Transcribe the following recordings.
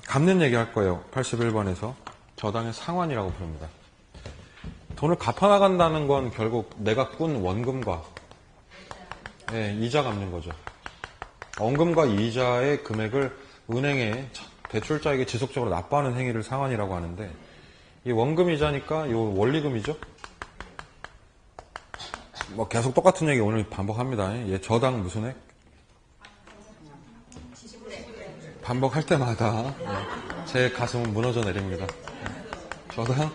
갚는 얘기 할 거예요. 81번에서. 저당의 상환이라고 부릅니다. 돈을 갚아나간다는 건 결국 내가 꾼 원금과 이자 갚는 거죠. 원금과 이자의 금액을 은행에 대출자에게 지속적으로 납부하는 행위를 상환이라고 하는데, 이 원금 이자니까 이 원리금이죠. 뭐 계속 똑같은 얘기 오늘 반복합니다. 얘 저당 무슨 액? 반복할 때마다 제 가슴은 무너져 내립니다. 저당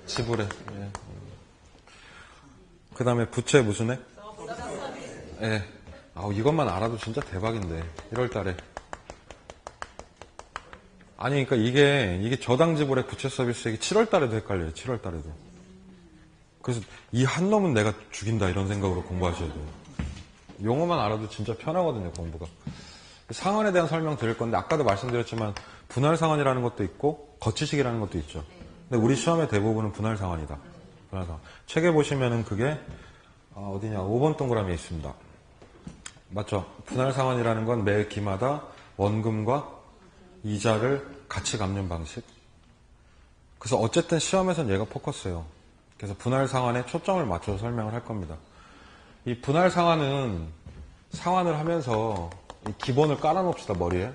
지불액. 그 다음에 부채 무슨 액? 이것만 알아도 진짜 대박인데 1월달에. 아니 그러니까 이게 저당 지불액 부채 서비스액이 7월달에도 헷갈려요. 7월달에도. 그래서 이 한 놈은 내가 죽인다 이런 생각으로 공부하셔야 돼요. 용어만 알아도 진짜 편하거든요, 공부가. 상환에 대한 설명 드릴 건데, 아까도 말씀드렸지만 분할 상환이라는 것도 있고 거치식이라는 것도 있죠. 근데 우리 시험의 대부분은 분할 상환이다. 분할 상환. 책에 보시면은 그게 어디냐, 5번 동그라미에 있습니다. 맞죠? 분할 상환이라는 건 매 기마다 원금과 이자를 같이 갚는 방식. 그래서 어쨌든 시험에서는 얘가 포커스예요. 그래서 분할 상환에 초점을 맞춰서 설명을 할 겁니다. 이 분할 상환은 상환을 하면서 이 기본을 깔아놓읍시다, 머리에.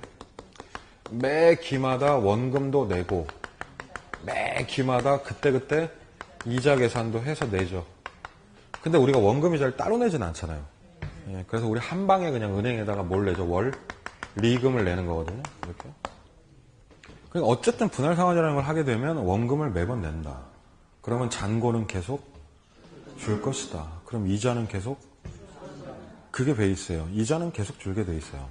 매 기마다 원금도 내고 매 기마다 그때그때 이자 계산도 해서 내죠. 근데 우리가 원금 이자를 따로 내진 않잖아요. 그래서 우리 한 방에 그냥 은행에다가 뭘 내죠? 리금을 내는 거거든요. 이렇게. 그러니까 어쨌든 분할 상환이라는 걸 하게 되면 원금을 매번 낸다. 그러면 잔고는 계속 줄 것이다. 그럼 이자는 계속, 그게 베이스예요. 이자는 계속 줄게 돼 있어요.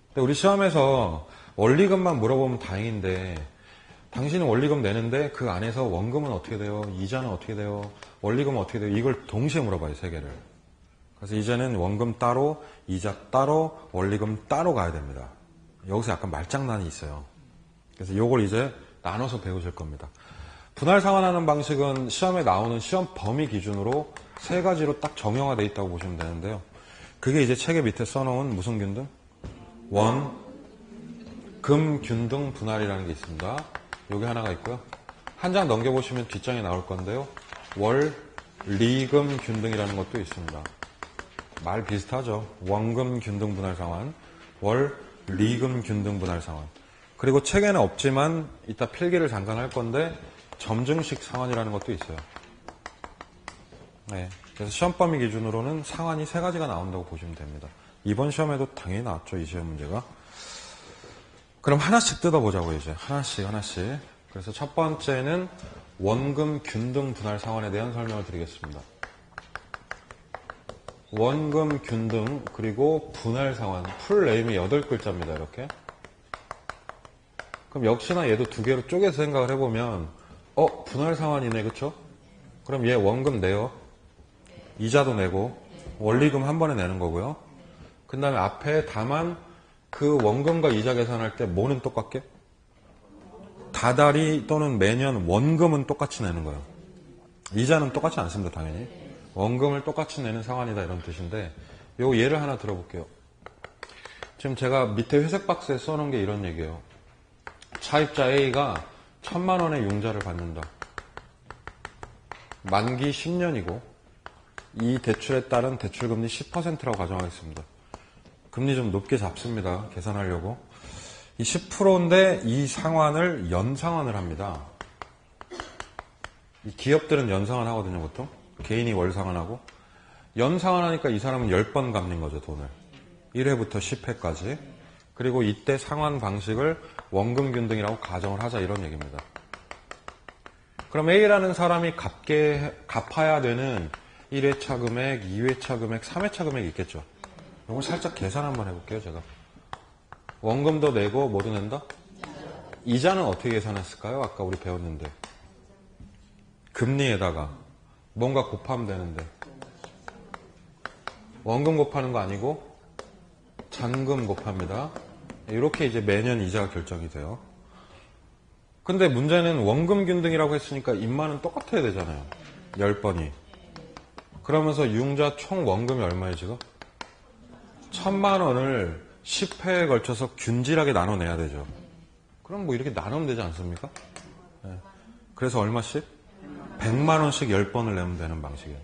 근데 우리 시험에서 원리금만 물어보면 다행인데, 당신은 원리금 내는데 그 안에서 원금은 어떻게 돼요? 이자는 어떻게 돼요? 원리금은 어떻게 돼요? 이걸 동시에 물어봐요, 세 개를. 그래서 이제는 원금 따로, 이자 따로, 원리금 따로 가야 됩니다. 여기서 약간 말장난이 있어요. 그래서 이걸 이제 나눠서 배우실 겁니다. 분할 상환하는 방식은 시험에 나오는 시험 범위 기준으로 세 가지로 딱 정형화되어 있다고 보시면 되는데요. 그게 이제 책의 밑에 써놓은 무슨 균등? 원, 금, 균등, 분할이라는 게 있습니다. 여기 하나가 있고요. 한 장 넘겨보시면 뒷장에 나올 건데요. 월, 리금, 균등이라는 것도 있습니다. 말 비슷하죠. 원금, 균등, 분할 상환, 월, 리금, 균등, 분할 상환. 그리고 책에는 없지만 이따 필기를 잠깐 할 건데 점증식 상환이라는 것도 있어요. 그래서 시험 범위 기준으로는 상환이 세 가지가 나온다고 보시면 됩니다. 이번 시험에도 당연히 나왔죠, 이 시험 문제가. 그럼 하나씩 뜯어보자고요, 이제. 하나씩. 그래서 첫 번째는 원금, 균등, 분할 상환에 대한 설명을 드리겠습니다. 원금, 균등, 그리고 분할 상환. 풀 네임이 8글자입니다, 이렇게. 그럼 역시나 얘도 두 개로 쪼개서 생각을 해보면 분할 상환이네, 그쵸? 그럼 얘 원금 내요. 이자도 내고 원리금 한 번에 내는 거고요. 그 다음에 앞에 다만 그 원금과 이자 계산할 때 뭐는 똑같게? 다달이 또는 매년 원금은 똑같이 내는 거예요. 이자는 똑같지 않습니다, 당연히. 원금을 똑같이 내는 상환이다, 이런 뜻인데, 요 예를 하나 들어볼게요. 지금 제가 밑에 회색 박스에 써놓은 게 이런 얘기예요. 차입자 A가 1000만 원의 융자를 받는다. 만기 10년이고 이 대출에 따른 대출금리 10%라고 가정하겠습니다. 금리 좀 높게 잡습니다. 계산하려고. 이 10%인데 이 상환을 연상환을 합니다. 이 기업들은 연상환 하거든요, 보통. 개인이 월상환하고. 연상환 하니까 이 사람은 10번 갚는 거죠, 돈을. 1회부터 10회까지. 그리고 이때 상환 방식을 원금균등이라고 가정을 하자, 이런 얘기입니다. 그럼 A라는 사람이 갚아야 되는 1회차 금액, 2회차 금액, 3회차 금액이 있겠죠. 이걸 살짝 계산 한번 해볼게요, 제가. 원금도 내고 뭐도 낸다? 이자는 어떻게 계산했을까요? 아까 우리 배웠는데. 금리에다가 뭔가 곱하면 되는데. 원금 곱하는 거 아니고 잔금 곱합니다. 이렇게 이제 매년 이자가 결정이 돼요. 근데 문제는 원금 균등이라고 했으니까 인마는 똑같아야 되잖아요. 10번이. 그러면서 융자 총 원금이 얼마예요, 지금? 1000만 원을 10회에 걸쳐서 균질하게 나눠내야 되죠. 그럼 뭐 이렇게 나누면 되지 않습니까? 네. 그래서 얼마씩? 100만 원씩 10번을 내면 되는 방식이에요.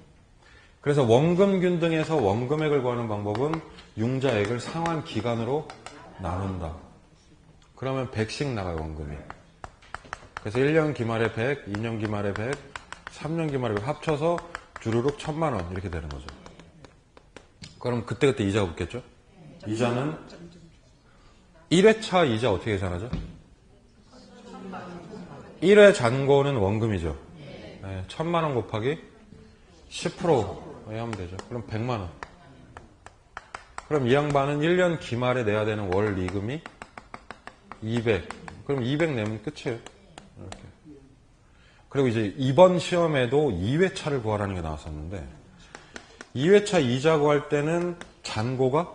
그래서 원금균 등에서 원금액을 구하는 방법은 융자액을 상환 기간으로 나눈다. 그러면 100씩 나가요, 원금이. 그래서 1년 기말에 100, 2년 기말에 100, 3년 기말에 100 합쳐서 주르륵 1000만 원 이렇게 되는 거죠. 그럼 그때그때 이자가 붙겠죠? 이자는 1회차 이자 어떻게 계산하죠? 1회 잔고는 원금이죠. 네, 1000만 원 곱하기 10%에 하면 되죠. 그럼 100만 원. 그럼 이 양반은 1년 기말에 내야 되는 월 리금이 200. 그럼 200 내면 끝이에요. 이렇게. 그리고 이제 이번 시험에도 2회차를 구하라는 게 나왔었는데 2회차 이자 구할 때는 잔고가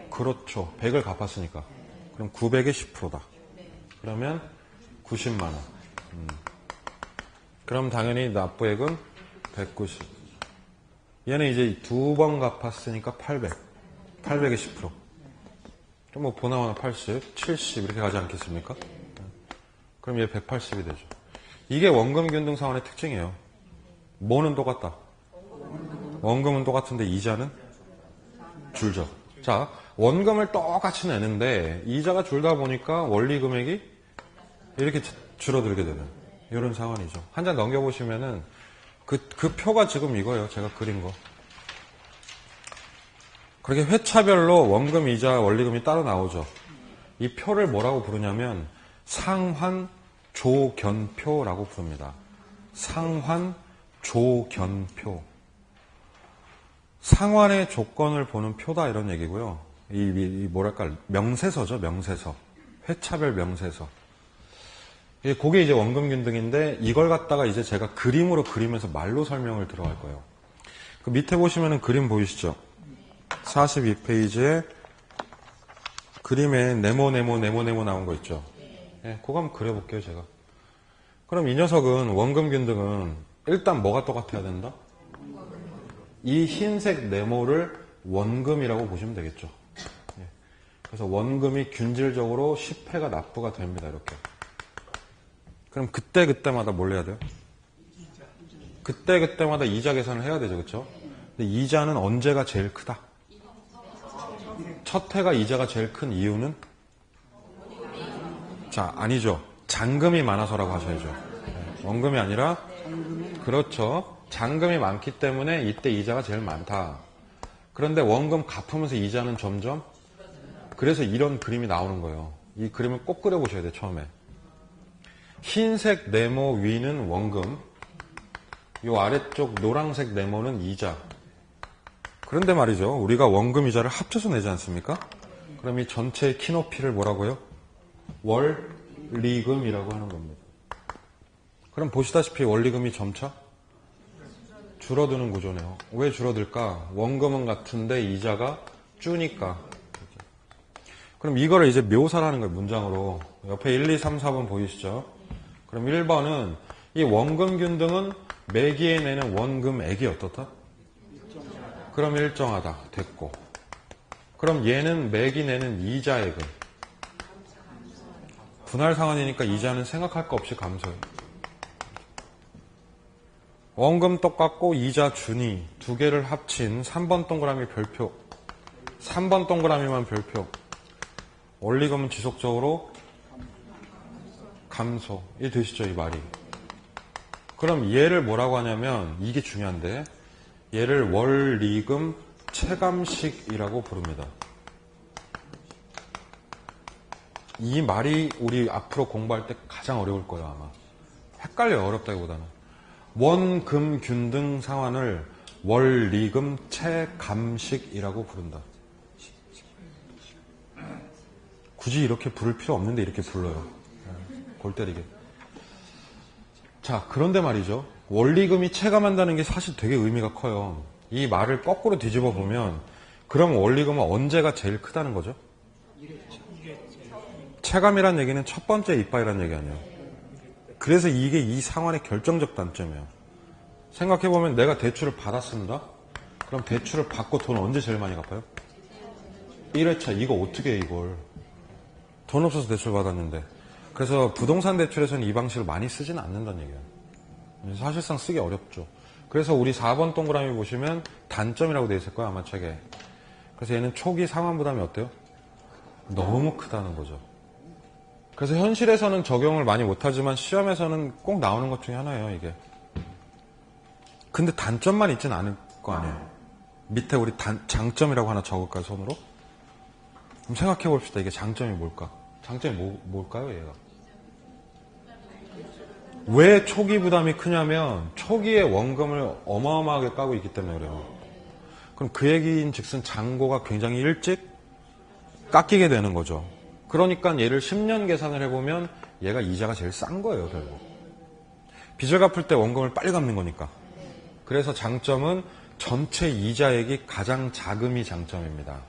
그렇죠. 100을 갚았으니까. 그럼 900의 10%다. 그러면 90만 원. 그럼 당연히 납부액은 190. 얘는 이제 두 번 갚았으니까 800. 800의 10%. 그럼 뭐 보나마나 80, 70 이렇게 가지 않겠습니까? 그럼 얘 180이 되죠. 이게 원금균등 상환의 특징이에요. 뭐는 똑같다. 원금은 똑같은데 이자는 줄죠. 자, 원금을 똑같이 내는데 이자가 줄다 보니까 원리 금액이 이렇게 줄어들게 되는 이런 상황이죠. 한 장 넘겨보시면은 그 표가 지금 이거예요. 제가 그린 거. 그렇게 회차별로 원금, 이자, 원리금이 따로 나오죠. 이 표를 뭐라고 부르냐면 상환조견표라고 부릅니다. 상환조견표. 상환의 조건을 보는 표다 이런 얘기고요. 이 뭐랄까 명세서죠. 명세서. 회차별 명세서. 그게 이제 원금균등인데 이걸 갖다가 이제 제가 그림으로 그리면서 말로 설명을 들어갈 거예요. 그 밑에 보시면은 그림 보이시죠? 42페이지에 그림에 네모 나온 거 있죠? 네, 그거 한번 그려볼게요, 제가. 그럼 이 녀석은 원금균등은 일단 뭐가 똑같아야 된다? 이 흰색 네모를 원금이라고 보시면 되겠죠. 예. 그래서 원금이 균질적으로 10회가 납부가 됩니다. 이렇게. 그럼 그때마다 뭘 해야 돼요? 그때마다 이자 계산을 해야 되죠. 그렇죠? 근데 이자는 언제가 제일 크다? 첫 해가 이자가 제일 큰 이유는? 자, 아니죠. 잔금이 많아서라고 하셔야죠. 예. 원금이 아니라 그렇죠. 잔금이 많기 때문에 이때 이자가 제일 많다. 그런데 원금 갚으면서 이자는 점점 그래서 이런 그림이 나오는 거예요. 이 그림을 꼭 그려보셔야 돼요. 처음에. 흰색 네모 위는 원금, 이 아래쪽 노란색 네모는 이자. 그런데 말이죠. 우리가 원금 이자를 합쳐서 내지 않습니까? 그럼 이 전체의 키높이를 뭐라고요? 원리금이라고 하는 겁니다. 그럼 보시다시피 원리금이 점차 줄어드는 구조네요. 왜 줄어들까? 원금은 같은데 이자가 주니까. 그럼 이거를 이제 묘사를 하는 거예요. 문장으로. 옆에 1, 2, 3, 4번 보이시죠? 그럼 1번은 이 원금균등은 매기에 내는 원금액이 어떻다? 그럼 일정하다. 됐고. 그럼 얘는 매기 내는 이자액은? 분할 상환이니까 이자는 생각할 거 없이 감소해요. 원금 똑같고 이자 준이 두 개를 합친 3번 동그라미 별표. 3번 동그라미만 별표. 원리금은 지속적으로 감소. 이 되시죠, 이 말이. 그럼 얘를 뭐라고 하냐면 이게 중요한데 얘를 원리금 체감식이라고 부릅니다. 이 말이 우리 앞으로 공부할 때 가장 어려울 거예요, 아마. 헷갈려요, 어렵다기보다는. 원금균등 상환을 원리금 체감식이라고 부른다. 굳이 이렇게 부를 필요 없는데 이렇게 불러요. 골 때리게. 자, 그런데 말이죠. 원리금이 체감한다는 게 사실 되게 의미가 커요. 이 말을 거꾸로 뒤집어 보면 그럼 원리금은 언제가 제일 크다는 거죠? 체감이란 얘기는 첫 번째 이빠이란 얘기 아니에요. 그래서 이게 이 상환의 결정적 단점이에요. 생각해보면 내가 대출을 받았습니다. 그럼 대출을 받고 돈 언제 제일 많이 갚아요? 1회차 이거 어떻게 해 이걸. 돈 없어서 대출 받았는데. 그래서 부동산 대출에서는 이 방식을 많이 쓰지는 않는다는 얘기예요. 사실상 쓰기 어렵죠. 그래서 우리 4번 동그라미 보시면 단점이라고 되어 있을 거예요, 아마 책에. 그래서 얘는 초기 상환 부담이 어때요? 너무 크다는 거죠. 그래서 현실에서는 적용을 많이 못하지만 시험에서는 꼭 나오는 것 중에 하나예요, 이게. 근데 단점만 있지는 않을 거 아니에요. 밑에 우리 장점이라고 하나 적을까요, 손으로? 그럼 생각해 봅시다. 이게 장점이 뭘까? 장점이 뭘까요, 얘가? 왜 초기 부담이 크냐면 초기에 원금을 어마어마하게 까고 있기 때문에 그래요. 그럼 그 얘기인 즉슨 잔고가 굉장히 일찍 깎이게 되는 거죠. 그러니까 얘를 10년 계산을 해보면 얘가 이자가 제일 싼 거예요, 결국. 빚을 갚을 때 원금을 빨리 갚는 거니까. 그래서 장점은 전체 이자액이 가장 작음이 장점입니다.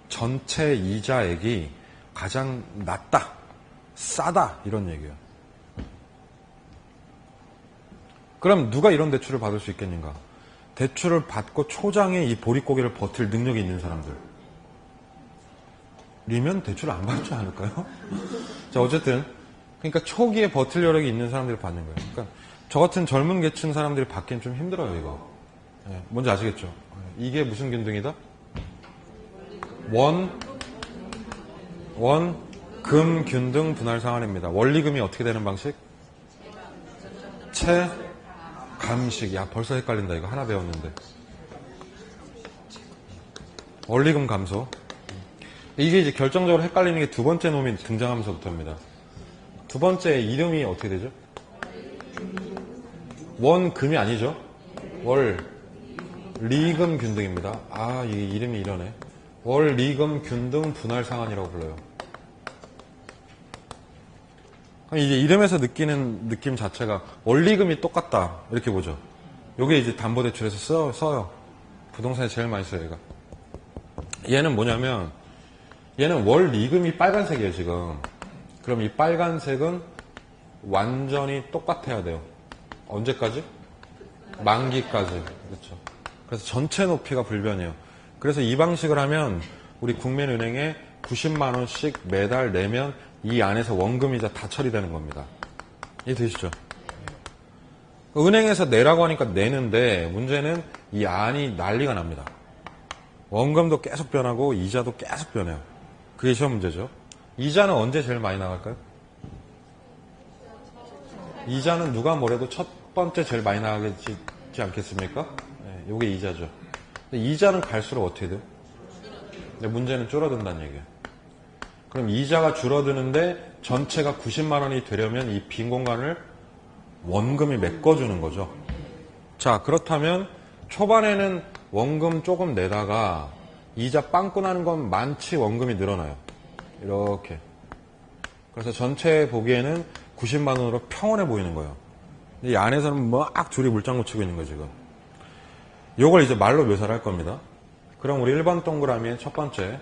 전체 이자액이 가장 낮다, 싸다 이런 얘기예요. 그럼 누가 이런 대출을 받을 수 있겠는가? 대출을 받고 초장에 이 보릿고개를 버틸 능력이 있는 사람들. 리면 대출을 안 받지 않을까요? 자, 어쨌든 그러니까 초기에 버틸 여력이 있는 사람들이 받는 거예요. 그러니까 저 같은 젊은 계층 사람들이 받기엔 좀 힘들어요, 이거. 네, 뭔지 아시겠죠? 이게 무슨 균등이다? 금 균등 분할 상환입니다. 원리금이 어떻게 되는 방식? 감식. 야, 벌써 헷갈린다. 이거 하나 배웠는데. 원리금 감소. 이게 이제 결정적으로 헷갈리는 게 두 번째 놈이 등장하면서부터입니다. 두 번째 이름이 어떻게 되죠? 원금이 아니죠. 원리금 균등입니다. 아, 이게 이름이 이러네. 원리금 균등 분할 상환이라고 불러요. 이제 이름에서 느끼는 느낌 자체가 원리금이 똑같다 이렇게 보죠. 요게 이제 담보대출에서 써요. 부동산에 제일 많이 써요, 얘가. 얘는 뭐냐면 얘는 원리금이 빨간색이에요, 지금. 그럼 이 빨간색은 완전히 똑같아야 돼요. 언제까지? 만기까지. 그렇죠. 그래서 전체 높이가 불변이에요. 그래서 이 방식을 하면 우리 국민은행에 90만 원씩 매달 내면 이 안에서 원금이자 다 처리되는 겁니다. 이해되시죠? 은행에서 내라고 하니까 내는데 문제는 이 안이 난리가 납니다. 원금도 계속 변하고 이자도 계속 변해요. 그게 시험 문제죠. 이자는 언제 제일 많이 나갈까요? 이자는 누가 뭐래도 첫 번째 제일 많이 나가지 않겠습니까? 네, 이게 이자죠. 근데 이자는 갈수록 어떻게 돼요? 근데 문제는 줄어든다는 얘기예요. 그럼 이자가 줄어드는데 전체가 90만 원이 되려면 이 빈 공간을 원금이 메꿔주는 거죠. 자, 그렇다면 초반에는 원금 조금 내다가 이자 빵꾸 나는 건 많지 원금이 늘어나요. 이렇게. 그래서 전체 보기에는 90만 원으로 평온해 보이는 거예요. 이 안에서는 막 줄이 물장구 치고 있는 거죠, 지금. 요걸 이제 말로 묘사를 할 겁니다. 그럼 우리 1번 동그라미의 첫 번째.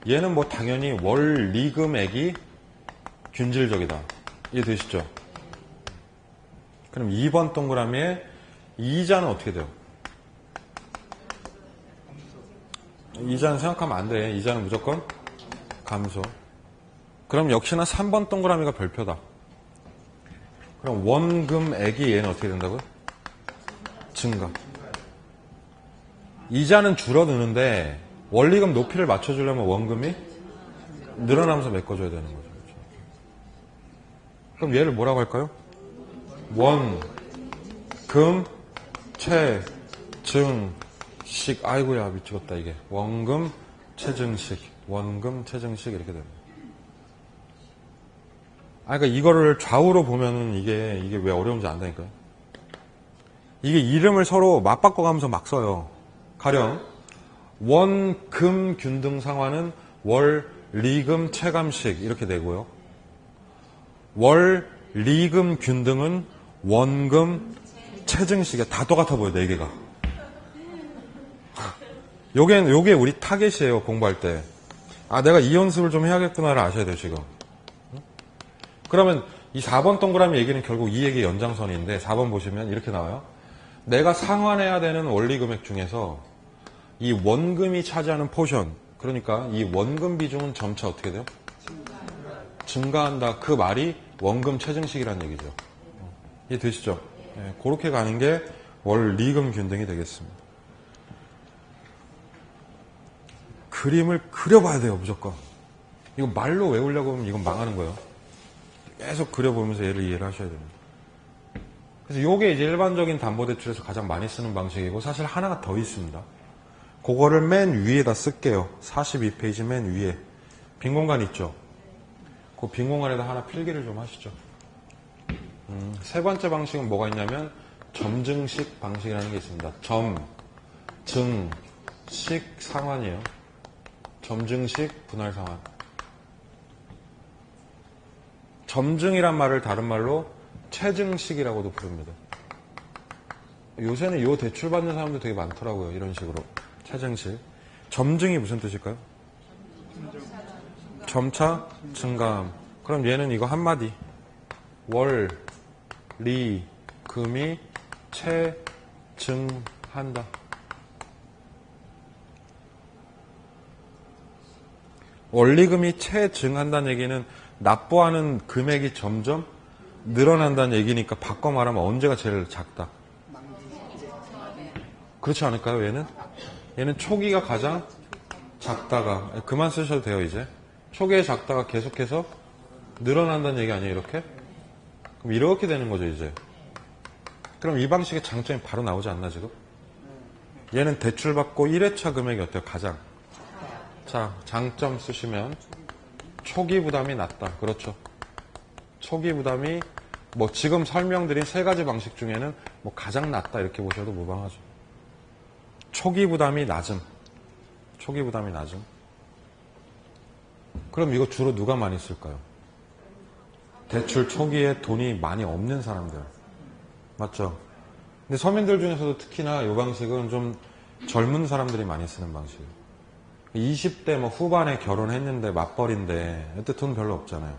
얘는 뭐 당연히 원리금액이 균질적이다. 이해되시죠? 그럼 2번 동그라미에 이자는 어떻게 돼요? 이자는 생각하면 안 돼. 이자는 무조건 감소. 그럼 역시나 3번 동그라미가 별표다. 그럼 원금액이 얘는 어떻게 된다고요? 증가. 이자는 줄어드는데 원리금 높이를 맞춰주려면 원금이 늘어나면서 메꿔줘야 되는 거죠. 그렇죠? 그럼 얘를 뭐라고 할까요? 원금 채증식. 아이고야, 미치겠다 이게. 원금 채증식 이렇게 됩니다. 그러니까 이거를 좌우로 보면은 이게 왜 어려운지 안다니까요. 이게 이름을 서로 맞바꿔가면서 막 써요. 가령 원금 균등 상환은 월리금 체감식 이렇게 되고요. 월리금 균등은 원금 체증식에 다 똑같아 보여, 4개가. 요게 우리 타겟이에요, 공부할 때. 아, 내가 이 연습을 좀 해야겠구나를 아셔야 돼요, 지금. 그러면 이 4번 동그라미 얘기는 결국 이 얘기의 연장선인데 4번 보시면 이렇게 나와요. 내가 상환해야 되는 원리금액 중에서 이 원금이 차지하는 포션, 그러니까 이 원금 비중은 점차 어떻게 돼요? 증가한다. 그 말이 원금 체증식이라는 얘기죠. 이해되시죠? 예, 그렇게 가는 게 원리금 균등이 되겠습니다. 그림을 그려봐야 돼요, 무조건. 이거 말로 외우려고 하면 이건 망하는 거예요. 계속 그려보면서 얘를 이해를 하셔야 됩니다. 그래서 이게 이제 일반적인 담보대출에서 가장 많이 쓰는 방식이고, 사실 하나가 더 있습니다. 그거를 맨 위에다 쓸게요. 42페이지 맨 위에. 빈 공간 있죠? 그 빈 공간에다 하나 필기를 좀 하시죠. 세 번째 방식은 뭐가 있냐면, 점증식 방식이라는 게 있습니다. 점, 증, 식, 상환이에요. 점증식, 분할 상환. 점증이란 말을 다른 말로 체증식이라고도 부릅니다. 요새는 요 대출 받는 사람들 되게 많더라고요. 이런 식으로. 체증식. 점증이 무슨 뜻일까요? 점차 증가함. 그럼 얘는 이거 한마디. 월, 리, 금이 체증한다. 원리금이 체증한다는 얘기는 납부하는 금액이 점점 늘어난다는 얘기니까 바꿔 말하면 언제가 제일 작다? 그렇지 않을까요, 얘는? 얘는 초기가 가장 작다가, 그만 쓰셔도 돼요, 이제. 초기에 작다가 계속해서 늘어난다는 얘기 아니에요, 이렇게? 그럼 이렇게 되는 거죠, 이제. 그럼 이 방식의 장점이 바로 나오지 않나, 지금? 얘는 대출받고 1회차 금액이 어때요, 가장? 자, 장점 쓰시면 초기 부담이 낮다. 그렇죠. 초기 부담이 뭐 지금 설명드린 세 가지 방식 중에는 뭐 가장 낮다 이렇게 보셔도 무방하죠. 초기 부담이 낮음. 초기 부담이 낮음. 그럼 이거 주로 누가 많이 쓸까요? 대출 초기에 돈이 많이 없는 사람들. 맞죠? 근데 서민들 중에서도 특히나 이 방식은 좀 젊은 사람들이 많이 쓰는 방식이에요. 20대 뭐 후반에 결혼했는데 맞벌인데 이때 돈 별로 없잖아요.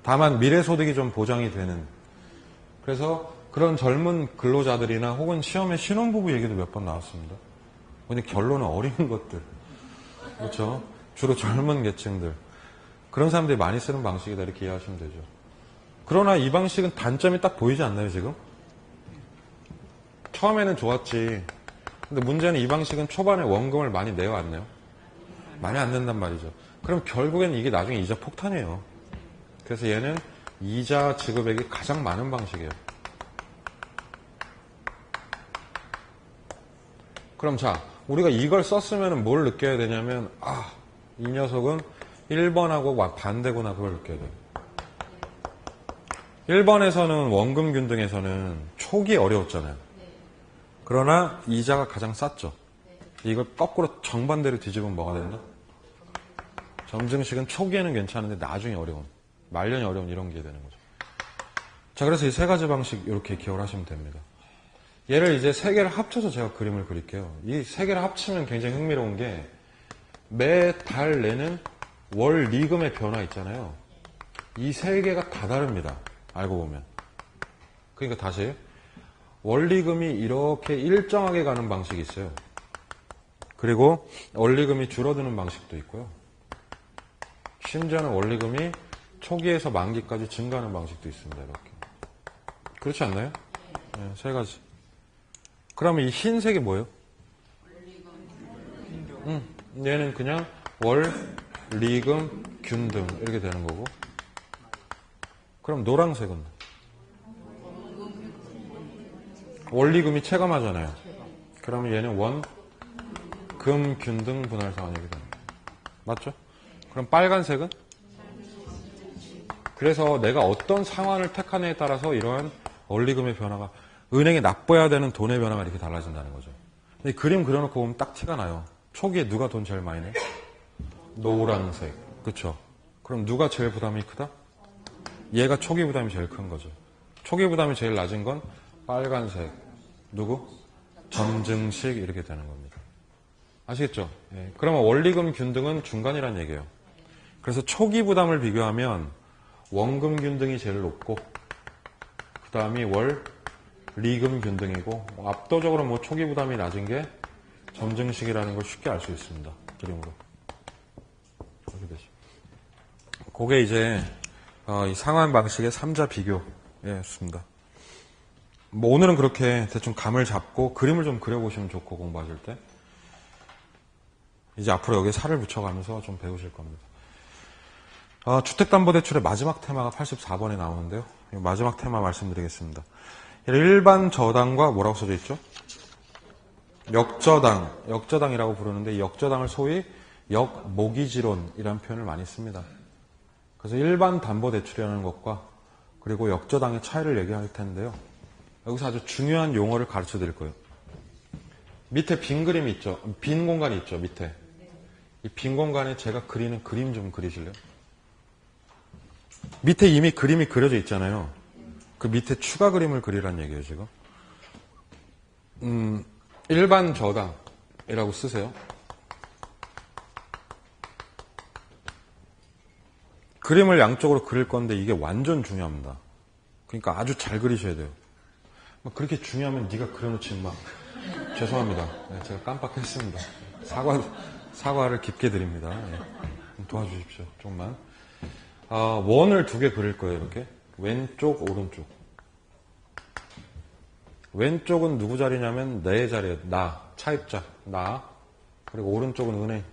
다만 미래소득이 좀 보장이 되는. 그래서 그런 젊은 근로자들이나 혹은 시험에 신혼부부 얘기도 몇 번 나왔습니다. 근데 결론은 어린 것들. 그렇죠? 주로 젊은 계층들. 그런 사람들이 많이 쓰는 방식이다 이렇게 이해하시면 되죠. 그러나 이 방식은 단점이 딱 보이지 않나요 지금? 처음에는 좋았지. 근데 문제는 이 방식은 초반에 원금을 많이 내어왔네요. 많이 안 낸단 말이죠. 그럼 결국엔 이게 나중에 이자 폭탄이에요. 그래서 얘는 이자 지급액이 가장 많은 방식이에요. 그럼 자, 우리가 이걸 썼으면 뭘 느껴야 되냐면, 아, 이 녀석은 1번하고 반대구나 그걸 느껴야 돼요. 1번에서는 원금 균등에서는 초기 어려웠잖아요. 그러나 이자가 가장 쌌죠. 이걸 거꾸로 정반대로 뒤집으면 뭐가 된다? 점증식은 초기에는 괜찮은데 나중에 어려운, 말년이 어려운 이런 게 되는 거죠. 자, 그래서 이 세 가지 방식 이렇게 기억을 하시면 됩니다. 얘를 이제 세 개를 합쳐서 제가 그림을 그릴게요. 이 세 개를 합치면 굉장히 흥미로운 게 매달 내는 월 리금의 변화 있잖아요. 이 세 개가 다 다릅니다. 알고 보면. 그러니까 다시 원리금이 이렇게 일정하게 가는 방식이 있어요. 그리고 원리금이 줄어드는 방식도 있고요. 심지어는 원리금이 초기에서 만기까지 증가하는 방식도 있습니다. 이렇게. 그렇지 않나요? 네, 세 가지. 그러면 이 흰색이 뭐예요? 얘는 그냥 월, 리금, 균등 이렇게 되는 거고. 그럼 노란색은? 원리금이 체감하잖아요. 그러면 얘는 원, 금, 균등, 분할상환 이렇게 됩니다. 맞죠? 그럼 빨간색은? 그래서 내가 어떤 상환을 택하느냐에 따라서 이러한 원리금의 변화가, 은행에 납부해야 되는 돈의 변화가 이렇게 달라진다는 거죠. 이 그림 그려놓고 보면 딱 티가 나요. 초기에 누가 돈 제일 많이 내? 노란색. 그쵸? 그럼 누가 제일 부담이 크다? 얘가 초기 부담이 제일 큰 거죠. 초기 부담이 제일 낮은 건 빨간색. 누구? 점증식 이렇게 되는 겁니다. 아시겠죠? 예. 그러면 원리금 균등은 중간이란 얘기예요. 그래서 초기 부담을 비교하면 원금 균등이 제일 높고 그 다음이 월, 리금 균등이고 압도적으로 뭐 초기 부담이 낮은 게 점증식이라는 걸 쉽게 알 수 있습니다. 그림으로. 그게 이제 이 상환 방식의 3자 비교였습니다. 뭐 오늘은 그렇게 대충 감을 잡고 그림을 좀 그려보시면 좋고 공부하실 때 이제 앞으로 여기에 살을 붙여가면서 좀 배우실 겁니다. 주택담보대출의 마지막 테마가 84번에 나오는데요. 마지막 테마 말씀드리겠습니다. 일반 저당과 뭐라고 써져 있죠? 역저당이라고 부르는데 이 역저당을 소위 역모기지론이라는 표현을 많이 씁니다. 그래서 일반 담보대출이라는 것과 그리고 역저당의 차이를 얘기할 텐데요. 여기서 아주 중요한 용어를 가르쳐 드릴 거예요. 밑에 빈 그림이 있죠? 빈 공간이 있죠? 밑에. 이 빈 공간에 제가 그리는 그림 좀 그리실래요? 밑에 이미 그림이 그려져 있잖아요. 그 밑에 추가 그림을 그리란 얘기예요, 지금. 일반 저당이라고 쓰세요. 그림을 양쪽으로 그릴 건데 이게 완전 중요합니다. 그러니까 아주 잘 그리셔야 돼요. 그렇게 중요하면 네가 그려놓지 마. 죄송합니다. 네, 제가 깜빡했습니다. 사과를 깊게 드립니다. 네, 도와주십시오. 조금만. 원을 2개 그릴 거예요. 이렇게 왼쪽 오른쪽. 왼쪽은 누구 자리냐면 내 자리예요. 나, 차입자, 나. 그리고 오른쪽은 은행.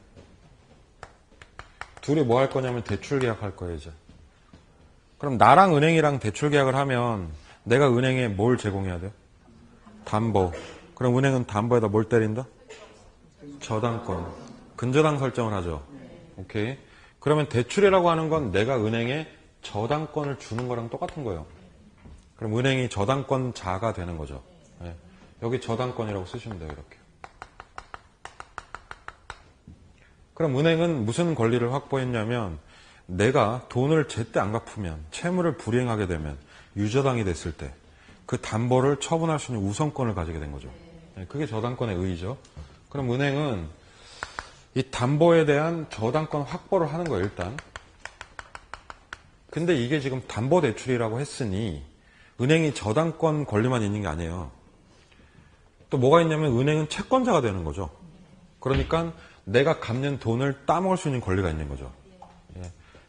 둘이 뭐 할 거냐면 대출 계약할 거예요, 이제. 그럼 나랑 은행이랑 대출 계약을 하면 내가 은행에 뭘 제공해야 돼요? 담보. 그럼 은행은 담보에다 뭘 때린다? 저당권. 근저당 설정을 하죠. 오케이. 그러면 대출이라고 하는 건 내가 은행에 저당권을 주는 거랑 똑같은 거예요. 그럼 은행이 저당권자가 되는 거죠. 네. 여기 저당권이라고 쓰시면 돼요, 이렇게. 그럼 은행은 무슨 권리를 확보했냐면 내가 돈을 제때 안 갚으면 채무를 불이행하게 되면 유저당이 됐을 때 그 담보를 처분할 수 있는 우선권을 가지게 된 거죠. 네, 그게 저당권의 의의죠. 그럼 은행은 이 담보에 대한 저당권 확보를 하는 거예요, 일단. 근데 이게 지금 담보대출이라고 했으니 은행이 저당권 권리만 있는 게 아니에요. 또 뭐가 있냐면 은행은 채권자가 되는 거죠. 그러니까 내가 갚는 돈을 따먹을 수 있는 권리가 있는 거죠. 예.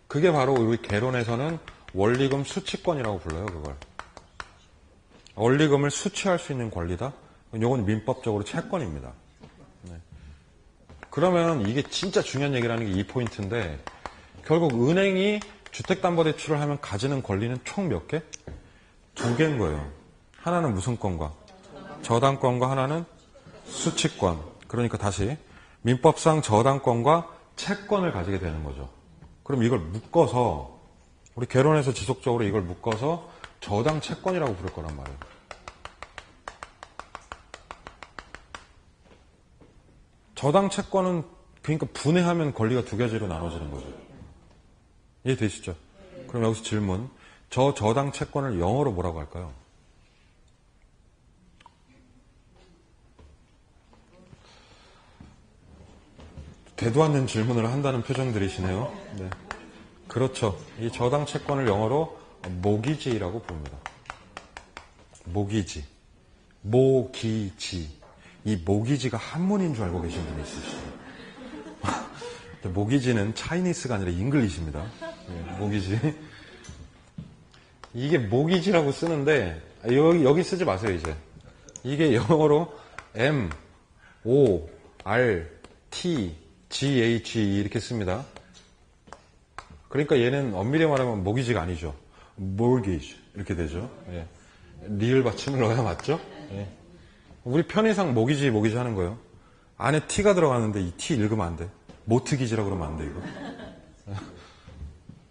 그게 바로 우리 개론에서는 원리금 수취권이라고 불러요, 그걸. 원리금을 수취할 수 있는 권리다? 이건 민법적으로 채권입니다. 네. 그러면 이게 진짜 중요한 얘기라는 게 이 포인트인데 결국 은행이 주택담보대출을 하면 가지는 권리는 총 몇 개? 2개인 거예요. 하나는 무슨 권과? 저당권과 하나는 수취권. 그러니까 다시 민법상 저당권과 채권을 가지게 되는 거죠. 그럼 이걸 묶어서 우리 개론에서 지속적으로 이걸 묶어서 저당 채권이라고 부를 거란 말이에요. 저당 채권은 그러니까 분해하면 권리가 2가지로 나눠지는 거죠. 이해되시죠? 그럼 여기서 질문. 저당 채권을 영어로 뭐라고 할까요? 되도 않는 질문을 한다는 표정들이시네요. 네. 그렇죠. 이 저당 채권을 영어로 모기지라고 부릅니다. 모기지. 모기지. 이 모기지가 한문인 줄 알고 계신 분이 있으시죠. 모기지는 차이니스가 아니라 잉글리시입니다. 네, 모기지. 이게 모기지라고 쓰는데 여기 쓰지 마세요, 이제. 이게 영어로 M, O, R, T, G, H 이렇게 씁니다. 그러니까 얘는 엄밀히 말하면 모기지가 아니죠. mortgage 이렇게 되죠. 예. 리을 받침을 넣어야 맞죠? 예. 우리 편의상 모기지 하는 거예요. 안에 T가 들어가는데 이 T 읽으면 안 돼. 모트기지라고 그러면 안 돼, 이거.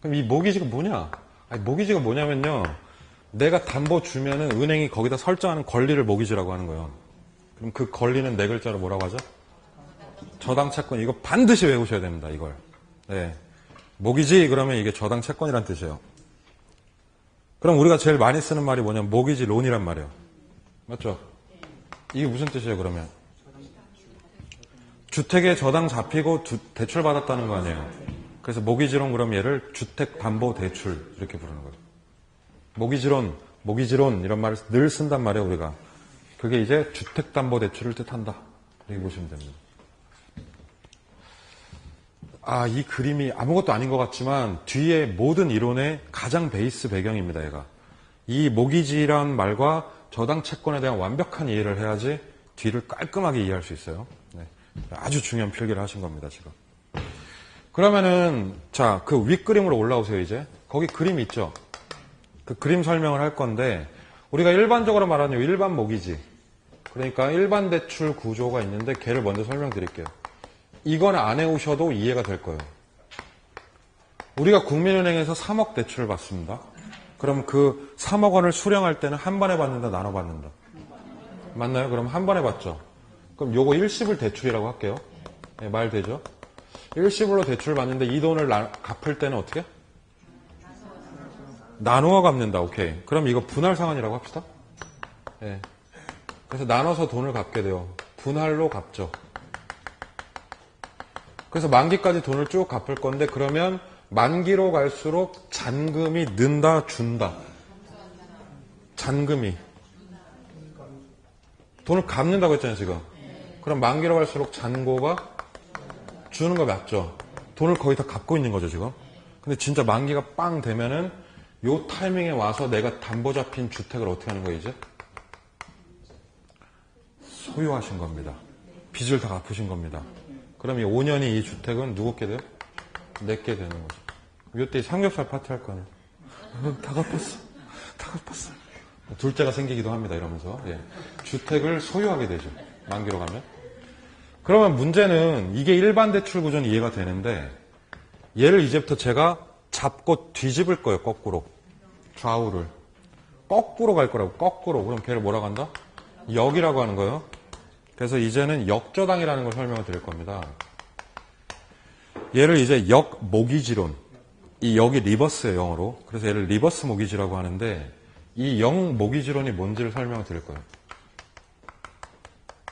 그럼 이 모기지가 뭐냐? 아니, 모기지가 뭐냐면요. 내가 담보 주면은 은행이 거기다 설정하는 권리를 모기지라고 하는 거예요. 그럼 그 권리는 4글자로 뭐라고 하죠? 저당 채권. 이거 반드시 외우셔야 됩니다, 이걸. 네. 모기지 그러면 이게 저당 채권이란 뜻이에요. 그럼 우리가 제일 많이 쓰는 말이 뭐냐면 모기지 론이란 말이에요. 맞죠? 이게 무슨 뜻이에요, 그러면? 주택에 저당 잡히고 대출 받았다는 거 아니에요. 그래서 모기지론 그럼 얘를 주택담보대출 이렇게 부르는 거예요. 모기지론 이런 말을 늘 쓴단 말이에요, 우리가. 그게 이제 주택담보대출을 뜻한다. 이렇게 보시면 됩니다. 이 그림이 아무것도 아닌 것 같지만 뒤에 모든 이론의 가장 베이스 배경입니다, 얘가. 이 모기지란 말과 저당 채권에 대한 완벽한 이해를 해야지 뒤를 깔끔하게 이해할 수 있어요. 네. 아주 중요한 필기를 하신 겁니다, 지금. 그러면은, 자, 그 윗그림으로 올라오세요, 이제. 거기 그림 있죠? 그 그림 설명을 할 건데, 우리가 일반적으로 말하는 일반 모기지. 그러니까 일반 대출 구조가 있는데, 걔를 먼저 설명드릴게요. 이건 안 해오셔도 이해가 될 거예요. 우리가 국민은행에서 3억 대출을 받습니다. 그럼 그 3억 원을 수령할 때는 한 번에 받는다, 나눠 받는다? 맞나요? 그럼 한 번에 받죠. 그럼 요거 일시불 대출이라고 할게요. 네, 말 되죠? 일시불로 대출 받는데 이 돈을 갚을 때는 어떻게? 나누어 갚는다. 오케이. 그럼 이거 분할 상환이라고 합시다. 네. 그래서 나눠서 돈을 갚게 돼요. 분할로 갚죠. 그래서 만기까지 돈을 쭉 갚을 건데 그러면 만기로 갈수록 잔금이 는다, 준다. 잔금이. 돈을 갚는다고 했잖아요, 지금. 그럼 만기로 갈수록 잔고가 주는 거 맞죠? 돈을 거의 다 갚고 있는 거죠, 지금. 근데 진짜 만기가 빵 되면은 요 타이밍에 와서 내가 담보 잡힌 주택을 어떻게 하는 거예요, 이제? 소유하신 겁니다. 빚을 다 갚으신 겁니다. 그럼 이 5년이 이 주택은 누구께 돼요? 내게 되는 거죠. 이때 삼겹살 파티 할 거 아니에요. 다 갚았어. 다 갚았어. 둘째가 생기기도 합니다, 이러면서. 예. 주택을 소유하게 되죠. 만기로 가면. 그러면 문제는 이게 일반 대출 구조는 이해가 되는데 얘를 이제부터 제가 잡고 뒤집을 거예요, 거꾸로. 좌우를. 거꾸로 갈 거라고, 거꾸로. 그럼 걔를 뭐라고 한다? 역이라고 하는 거예요. 그래서 이제는 역저당이라는 걸 설명을 드릴 겁니다. 얘를 이제 역모기지론. 이 역이 리버스예요, 영어로. 그래서 얘를 리버스 모기지라고 하는데 이 역모기지론이 뭔지를 설명을 드릴 거예요.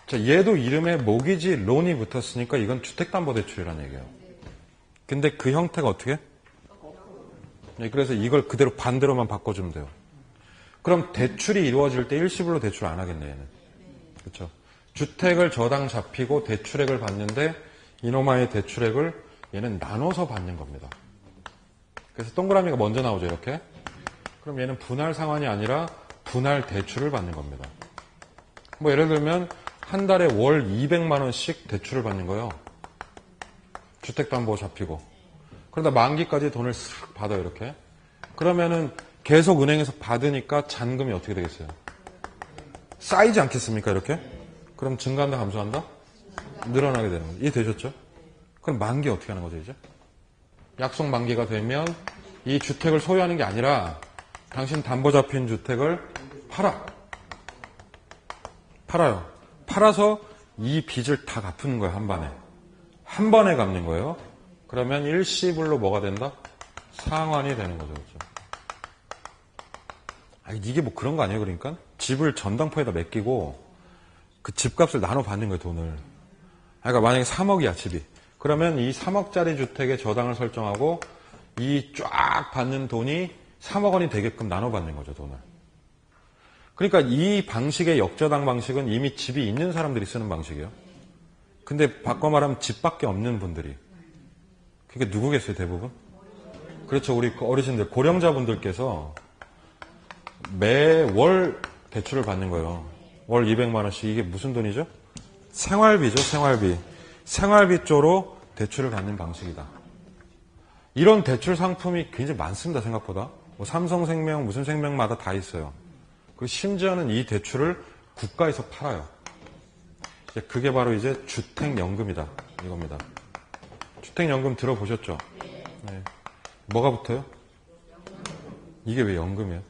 자, 얘도 이름에 모기지 론이 붙었으니까 이건 주택담보대출이라는 얘기예요. 근데 그 형태가 어떻게? 네, 그래서 이걸 그대로 반대로만 바꿔주면 돼요. 그럼 대출이 이루어질 때 일시불로 대출 안 하겠네, 얘는. 그렇죠? 주택을 저당 잡히고 대출액을 받는데 이놈아의 대출액을 얘는 나눠서 받는 겁니다. 그래서 동그라미가 먼저 나오죠, 이렇게. 그럼 얘는 분할 상환이 아니라 분할 대출을 받는 겁니다. 뭐 예를 들면 한 달에 월 200만 원씩 대출을 받는 거예요. 주택담보 잡히고. 그러다 만기까지 돈을 쓱 받아요, 이렇게. 그러면은 계속 은행에서 받으니까 잔금이 어떻게 되겠어요? 쌓이지 않겠습니까, 이렇게? 그럼 증가한다, 감소한다? 늘어나게 되는 거죠. 이해되셨죠? 그럼 만기 어떻게 하는 거죠, 이제? 약속 만기가 되면 이 주택을 소유하는 게 아니라 당신 담보 잡힌 주택을 팔아요. 팔아서 이 빚을 다 갚는 거예요, 한 번에. 한 번에 갚는 거예요. 그러면 일시불로 뭐가 된다? 상환이 되는 거죠, 그렇죠? 이게 뭐 그런 거 아니에요, 그러니까? 집을 전당포에다 맡기고 그 집값을 나눠 받는 거예요, 돈을. 그러니까 만약에 3억이야, 집이. 그러면 이 3억짜리 주택의 저당을 설정하고 이 쫙 받는 돈이 3억 원이 되게끔 나눠 받는 거죠, 돈을. 그러니까 이 방식의 역저당 방식은 이미 집이 있는 사람들이 쓰는 방식이에요. 근데 바꿔 말하면 집밖에 없는 분들이. 그게 누구겠어요, 대부분? 그렇죠, 우리 어르신들, 고령자분들께서 매월 대출을 받는 거예요. 월 200만 원씩. 이게 무슨 돈이죠? 생활비죠, 생활비. 생활비 쪽으로 대출을 받는 방식이다. 이런 대출 상품이 굉장히 많습니다, 생각보다. 뭐 삼성생명, 무슨 생명마다 다 있어요. 그리고 심지어는 이 대출을 국가에서 팔아요. 그게 바로 이제 주택연금이다, 이겁니다. 주택연금 들어보셨죠? 네. 뭐가 붙어요? 이게 왜 연금이에요?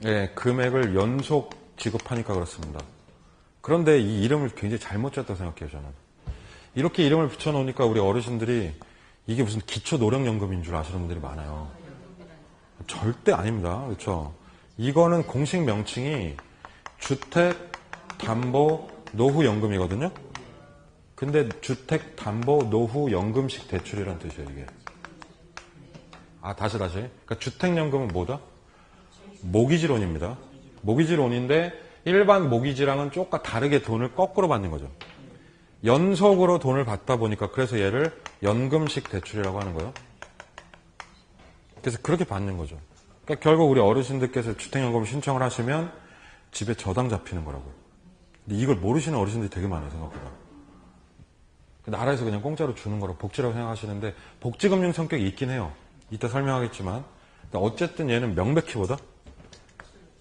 네, 금액을 연속 지급하니까 그렇습니다. 그런데 이 이름을 굉장히 잘못 졌다고 생각해요, 저는. 이렇게 이름을 붙여놓으니까 우리 어르신들이 이게 무슨 기초노령연금인 줄 아시는 분들이 많아요. 절대 아닙니다. 그렇죠? 이거는 공식 명칭이 주택담보노후연금이거든요. 근데 주택담보노후연금식 대출이라는 뜻이에요, 이게. 다시. 그러니까 주택연금은 뭐다? 모기지론입니다. 모기지론인데 일반 모기지랑은 조금 다르게 돈을 거꾸로 받는 거죠. 연속으로 돈을 받다 보니까 그래서 얘를 연금식 대출이라고 하는 거예요. 그래서 그렇게 받는 거죠. 그러니까 결국 우리 어르신들께서 주택연금 신청을 하시면 집에 저당 잡히는 거라고요. 근데 이걸 모르시는 어르신들이 되게 많아요, 생각보다. 나라에서 그냥 공짜로 주는 거라 복지라고 생각하시는데 복지금융 성격이 있긴 해요. 이따 설명하겠지만. 어쨌든 얘는 명백히 보다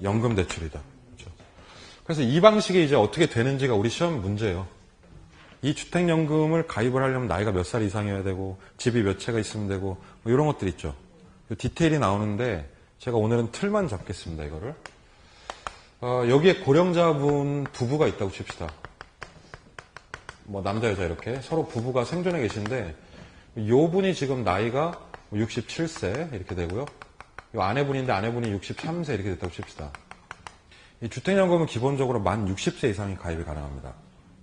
연금 대출이다. 그렇죠? 그래서 이 방식이 이제 어떻게 되는지가 우리 시험 문제예요. 이 주택연금을 가입을 하려면 나이가 몇 살 이상이어야 되고 집이 몇 채가 있으면 되고 뭐 이런 것들 있죠. 디테일이 나오는데 제가 오늘은 틀만 잡겠습니다. 이거를. 여기에 고령자분 부부가 있다고 칩시다. 뭐 남자 여자 이렇게 서로 부부가 생존해 계신데 요 분이 지금 나이가 67세 이렇게 되고요. 요 아내분인데 아내분이 63세 이렇게 됐다고 칩시다. 이 주택연금은 기본적으로 만 60세 이상이 가입이 가능합니다.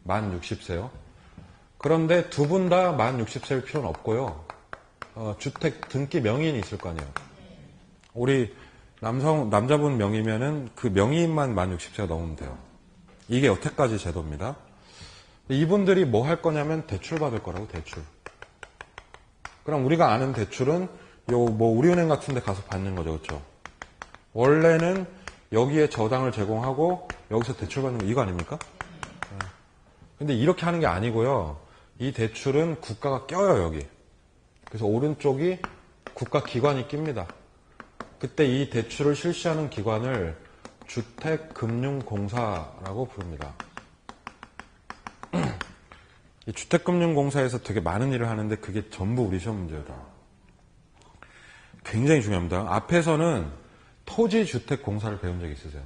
만 60세요. 그런데 두 분 다 만 60세일 필요는 없고요. 주택 등기 명의인이 있을 거 아니에요. 우리 남자분 명의면은 그 명의인만 만 60세가 넘으면 돼요. 이게 여태까지 제도입니다. 이분들이 뭐 할 거냐면 대출 받을 거라고, 대출. 그럼 우리가 아는 대출은 뭐 우리은행 같은 데 가서 받는 거죠. 그렇죠? 원래는 여기에 저당을 제공하고 여기서 대출 받는 거 이거 아닙니까? 근데 이렇게 하는 게 아니고요. 이 대출은 국가가 껴요, 여기. 그래서 오른쪽이 국가기관이 낍니다. 그때 이 대출을 실시하는 기관을 주택금융공사라고 부릅니다. 이 주택금융공사에서 되게 많은 일을 하는데 그게 전부 우리 시험 문제다. 굉장히 중요합니다. 앞에서는 토지주택공사를 배운 적 있으세요?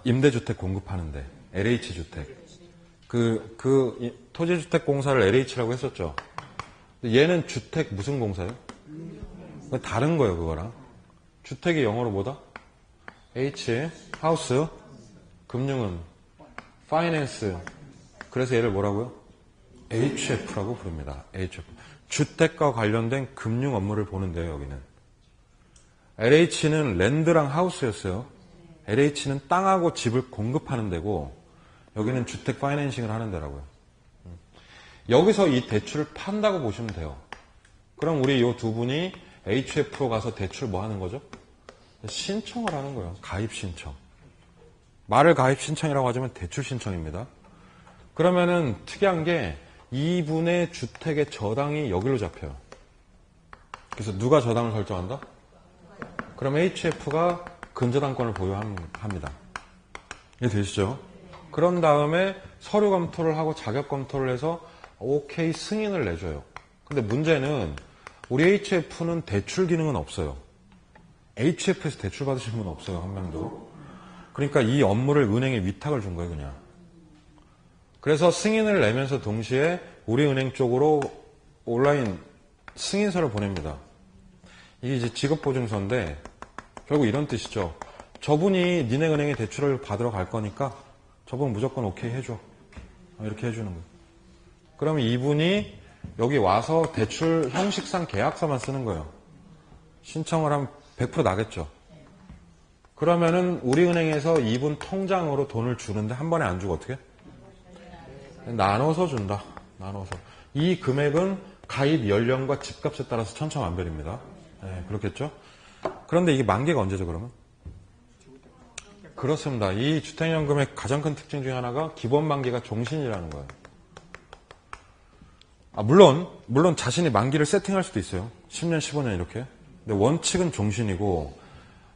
임대주택 공급하는데 LH주택. 토지주택공사를 LH라고 했었죠. 얘는 주택 무슨 공사예요? 다른 거예요, 그거랑. 주택이 영어로 뭐다? H, 하우스, 금융은 파이낸스. 그래서 얘를 뭐라고요? HF라고 부릅니다. HF. 주택과 관련된 금융 업무를 보는데요, 여기는. LH는 랜드랑 하우스였어요. LH는 땅하고 집을 공급하는 데고, 여기는 주택 파이낸싱을 하는 데라고요. 여기서 이 대출을 판다고 보시면 돼요. 그럼 우리 이 두 분이 HF로 가서 대출 뭐 하는 거죠? 신청을 하는 거예요. 가입 신청. 말을 가입 신청이라고 하자면 대출 신청입니다. 그러면은 특이한 게 이분의 주택의 저당이 여기로 잡혀요. 그래서 누가 저당을 설정한다? 그럼 HF가 근저당권을 보유합니다. 이해되시죠? 그런 다음에 서류 검토를 하고 자격 검토를 해서 OK 승인을 내줘요. 근데 문제는 우리 HF는 대출 기능은 없어요. HF에서 대출 받으신 분 없어요. 한 명도. 그러니까 이 업무를 은행에 위탁을 준 거예요. 그냥. 그래서 승인을 내면서 동시에 우리 은행 쪽으로 온라인 승인서를 보냅니다. 이게 이제 직업보증서인데 결국 이런 뜻이죠. 저분이 니네 은행에 대출을 받으러 갈 거니까 저분 무조건 오케이 해줘. 이렇게 해주는 거예요. 그러면 이분이 여기 와서 대출 형식상 계약서만 쓰는 거예요. 신청을 하면 100% 나겠죠. 그러면은 우리 은행에서 이분 통장으로 돈을 주는데 한 번에 안 주고 어떻게? 나눠서 준다. 나눠서. 이 금액은 가입 연령과 집값에 따라서 천차만별입니다. 네, 그렇겠죠? 그런데 이게 만기가 언제죠, 그러면? 그렇습니다. 이 주택연금의 가장 큰 특징 중에 하나가 기본 만기가 종신이라는 거예요. 물론 자신이 만기를 세팅할 수도 있어요. 10년, 15년 이렇게. 근데 원칙은 종신이고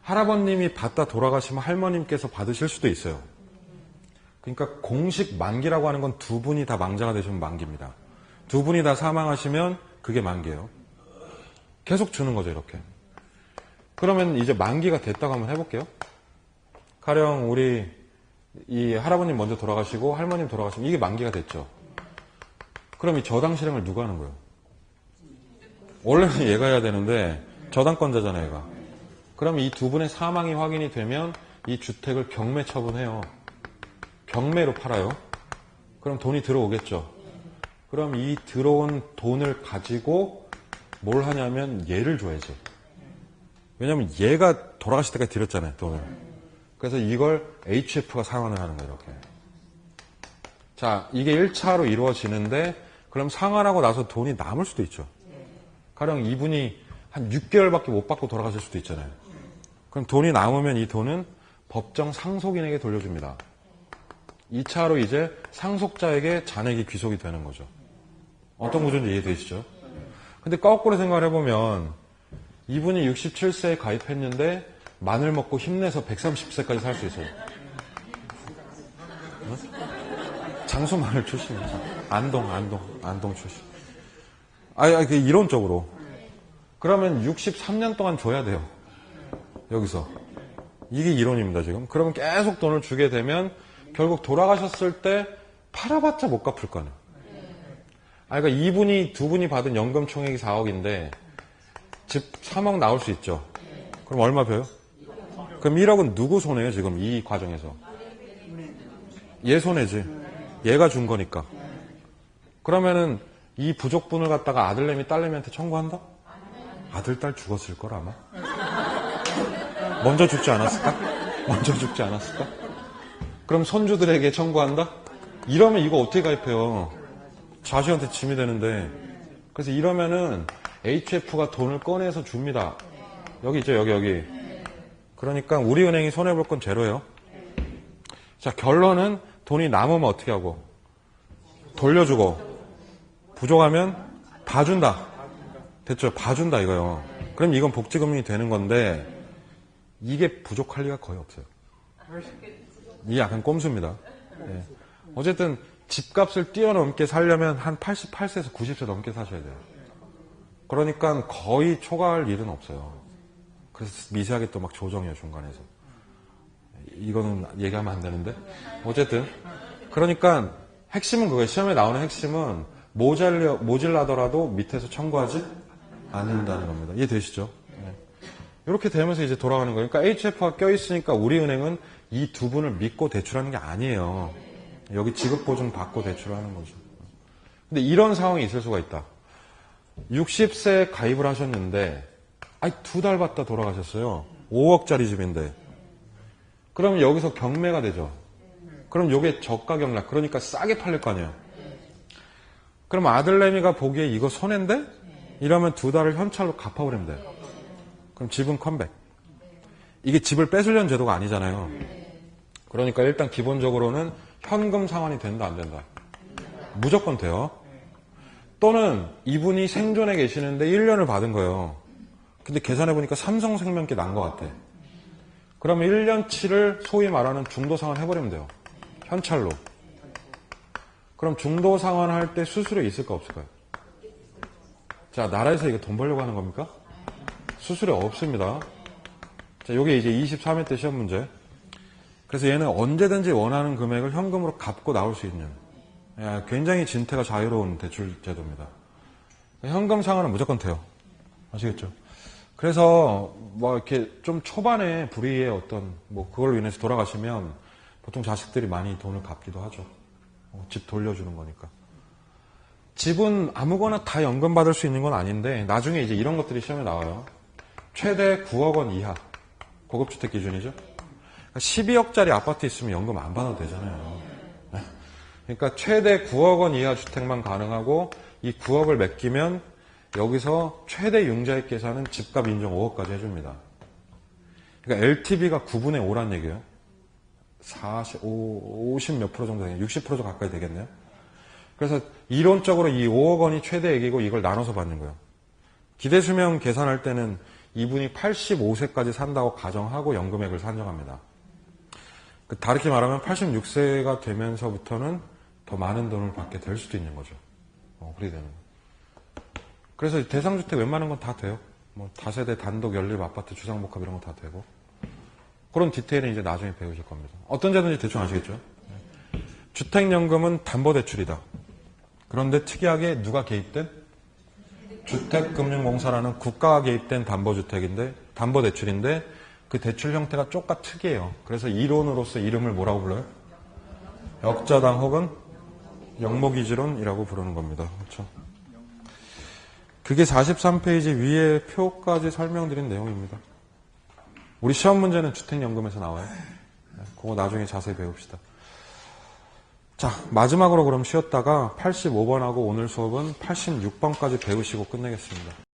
할아버님이 받다 돌아가시면 할머님께서 받으실 수도 있어요. 그러니까 공식 만기라고 하는 건 두 분이 다 망자가 되시면 만기입니다. 두 분이 다 사망하시면 그게 만기예요. 계속 주는 거죠, 이렇게. 그러면 이제 만기가 됐다고 한번 해볼게요. 가령 우리 이 할아버님 먼저 돌아가시고 할머님 돌아가시면 이게 만기가 됐죠. 그럼 이 저당 실행을 누가 하는 거예요? 원래는 얘가 해야 되는데 저당권자잖아요, 얘가. 그럼 이 두 분의 사망이 확인이 되면 이 주택을 경매 처분해요. 경매로 팔아요. 그럼 돈이 들어오겠죠. 그럼 이 들어온 돈을 가지고 뭘 하냐면 얘를 줘야지. 왜냐면 얘가 돌아가실 때까지 드렸잖아요, 돈을. 그래서 이걸 HF가 상환을 하는 거예요, 이렇게. 자, 이게 1차로 이루어지는데 그럼 상환하고 나서 돈이 남을 수도 있죠. 가령 이분이 한 6개월밖에 못 받고 돌아가실 수도 있잖아요. 그럼 돈이 남으면 이 돈은 법정 상속인에게 돌려줍니다. 2차로 이제 상속자에게 잔액이 귀속이 되는 거죠. 어떤 구조인지 이해되시죠? 근데 거꾸로 생각을 해보면 이분이 67세에 가입했는데 마늘 먹고 힘내서 130세까지 살 수 있어요. 어? 장수 마늘 출신이죠. 안동 출신. 이론적으로. 그러면 63년 동안 줘야 돼요. 여기서. 이게 이론입니다, 지금. 그러면 계속 돈을 주게 되면 결국 돌아가셨을 때 팔아봤자 못 갚을 거네. 그러니까 두 분이 받은 연금 총액이 4억인데 집 3억 나올 수 있죠. 그럼 얼마 벼요? 그럼 1억은 누구 손해예요, 지금 이 과정에서? 얘 손해지. 얘가 준 거니까. 그러면은 이 부족분을 갖다가 아들내미, 딸내미한테 청구한다? 아들, 딸 죽었을 걸 아마. 먼저 죽지 않았을까? 그럼 손주들에게 청구한다? 이러면 이거 어떻게 가입해요? 자식한테 짐이 되는데. 그래서 이러면은 HF가 돈을 꺼내서 줍니다. 여기 있죠, 여기. 그러니까 우리은행이 손해볼 건 제로예요. 자, 결론은 돈이 남으면 어떻게 하고? 돌려주고. 부족하면 봐준다. 됐죠? 봐준다 이거요. 그럼 이건 복지금융이 되는 건데 이게 부족할 리가 거의 없어요. 이게 약간 꼼수입니다. 네. 어쨌든 집값을 뛰어넘게 살려면 한 88세에서 90세 넘게 사셔야 돼요. 그러니까 거의 초과할 일은 없어요. 그래서 미세하게 또 막 조정해요, 중간에서. 이거는 얘기하면 안 되는데. 어쨌든. 그러니까 핵심은 그거예요. 시험에 나오는 핵심은 모질라더라도 밑에서 청구하지 않는다는 겁니다. 이해되시죠? 네. 이렇게 되면서 이제 돌아가는 거예요. 그러니까 HF가 껴있으니까 우리은행은 이 두 분을 믿고 대출하는 게 아니에요. 여기 지급보증 받고 대출하는 거죠. 근데 이런 상황이 있을 수가 있다. 60세에 가입을 하셨는데, 2달 받다 돌아가셨어요. 5억짜리 집인데. 그러면 여기서 경매가 되죠. 그럼 요게 저가 경락, 그러니까 싸게 팔릴 거 아니에요. 그럼 아들내미가 보기에 이거 손해인데? 이러면 2달을 현찰로 갚아버리면 돼요. 그럼 집은 컴백. 이게 집을 뺏으려는 제도가 아니잖아요. 그러니까 일단 기본적으로는 현금 상환이 된다, 안 된다? 무조건 돼요. 또는 이분이 생존해 계시는데 1년을 받은 거예요. 근데 계산해보니까 삼성생명께 난 것 같아. 그러면 1년치를 소위 말하는 중도상환 해버리면 돼요. 현찰로. 그럼 중도상환할 때 수수료 있을까 없을까요? 자, 나라에서 이거 돈 벌려고 하는 겁니까? 수수료 없습니다. 자, 요게 이제 23회 때 시험 문제. 그래서 얘는 언제든지 원하는 금액을 현금으로 갚고 나올 수 있는 굉장히 진퇴가 자유로운 대출 제도입니다. 현금 상환은 무조건 돼요. 아시겠죠? 그래서 뭐 이렇게 좀 초반에 불의의 어떤 뭐 그걸로 인해서 돌아가시면 보통 자식들이 많이 돈을 갚기도 하죠. 집 돌려주는 거니까. 집은 아무거나 다 연금 받을 수 있는 건 아닌데 나중에 이제 이런 것들이 시험에 나와요. 최대 9억 원 이하 고급주택 기준이죠. 12억짜리 아파트 있으면 연금 안 받아도 되잖아요. 그러니까 최대 9억 원 이하 주택만 가능하고 이 9억을 맡기면 여기서 최대 융자액 계산은 집값 인정 5억까지 해줍니다. 그러니까 LTV가 9분의 5란 얘기예요. 50 몇 프로 정도 되겠네요. 60% 가까이 되겠네요. 그래서 이론적으로 이 5억 원이 최대액이고 이걸 나눠서 받는 거예요. 기대수명 계산할 때는 이분이 85세까지 산다고 가정하고 연금액을 산정합니다. 다르게 말하면 86세가 되면서부터는 더 많은 돈을 받게 될 수도 있는 거죠. 그렇게 되는 거예요. 그래서 대상주택 웬만한 건 다 돼요. 뭐 다세대 단독 연립 아파트 주상복합 이런 거 다 되고. 그런 디테일은 이제 나중에 배우실 겁니다. 어떤 제도인지 대충 아시겠죠? 주택연금은 담보대출이다. 그런데 특이하게 누가 개입된? 주택금융공사라는 국가가 개입된 담보대출인데 그 대출 형태가 쪼까 특이해요. 그래서 이론으로서 이름을 뭐라고 불러요? 역자당 혹은 영목이지론이라고 부르는 겁니다. 그렇죠? 그게 43페이지 위에 표까지 설명드린 내용입니다. 우리 시험 문제는 주택연금에서 나와요. 그거 나중에 자세히 배웁시다. 자, 마지막으로 그럼 쉬었다가 85번하고 오늘 수업은 86번까지 배우시고 끝내겠습니다.